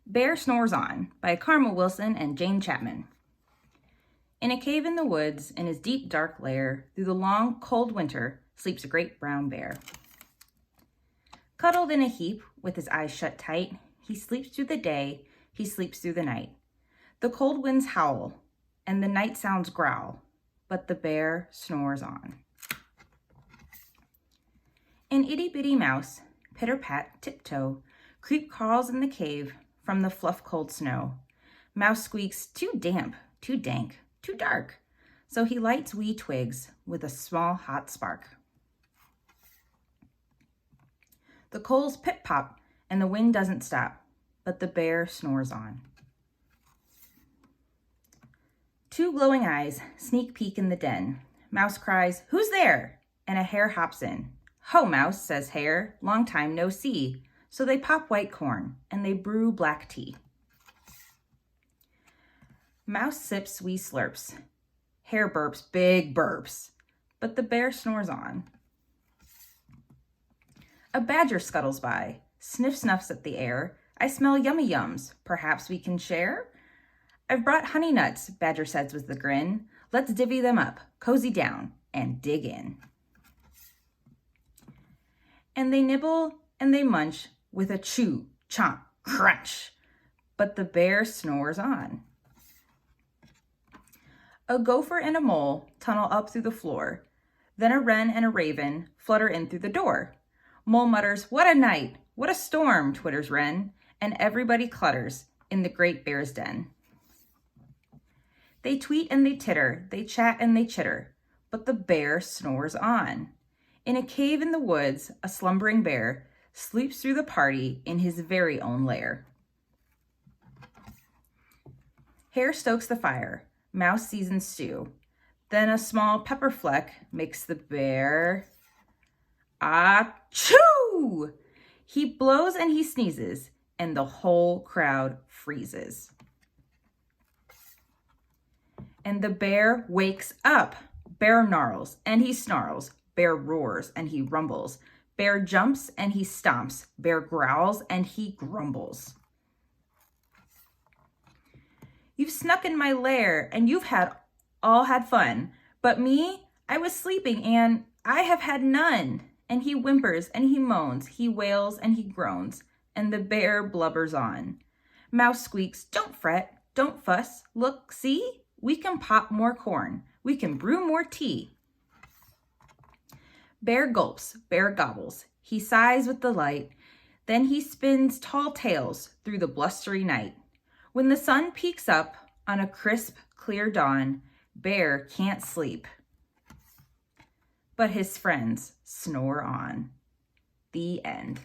Bear Snores On by Carmel Wilson and Jane Chapman. In a cave in the woods, in his deep dark lair, through the long cold winter, sleeps a great brown bear. Cuddled in a heap, with his eyes shut tight, he sleeps through the day, he sleeps through the night. The cold winds howl, and the night sounds growl, but the bear snores on. An itty-bitty mouse, pitter-pat, tiptoe, creep crawls in the cave from the fluff cold snow. Mouse squeaks, too damp, too dank, too dark, so he lights wee twigs with a small hot spark. The coals pip-pop and the wind doesn't stop, but the bear snores on. Two glowing eyes sneak peek in the den. Mouse cries, "Who's there?" And a hare hops in. "Ho, Mouse," says Hare, "long time no see." So they pop white corn and they brew black tea. Mouse sips wee slurps. Hare burps big burps, but the bear snores on. A badger scuttles by, sniffs at the air. "I smell yummy yums, perhaps we can share?" "I've brought honey nuts," Badger says with a grin. "Let's divvy them up, cozy down, and dig in." And they nibble and they munch with a chew, chomp, crunch, but the bear snores on. A gopher and a mole tunnel up through the floor. Then a wren and a raven flutter in through the door. Mole mutters, "What a night! What a storm!" twitters wren, and everybody clutters in the great bear's den. They tweet and they titter, they chat and they chitter, but the bear snores on. In a cave in the woods, a slumbering bear sleeps through the party in his very own lair. Hare stokes the fire, Mouse seasons stew. Then a small pepper fleck makes the bear achoo! He blows and he sneezes, and the whole crowd freezes. And the bear wakes up. Bear gnarls and he snarls. Bear roars and he rumbles. Bear jumps and he stomps. Bear growls and he grumbles. "You've snuck in my lair and you've all had fun. But me, I was sleeping and I have had none." And he whimpers and he moans. He wails and he groans. And the bear blubbers on. Mouse squeaks, "Don't fret, don't fuss. Look, see? We can pop more corn. We can brew more tea." Bear gulps, bear gobbles. He sighs with delight. Then he spins tall tales through the blustery night. When the sun peeks up on a crisp, clear dawn, Bear can't sleep, but his friends snore on. The end.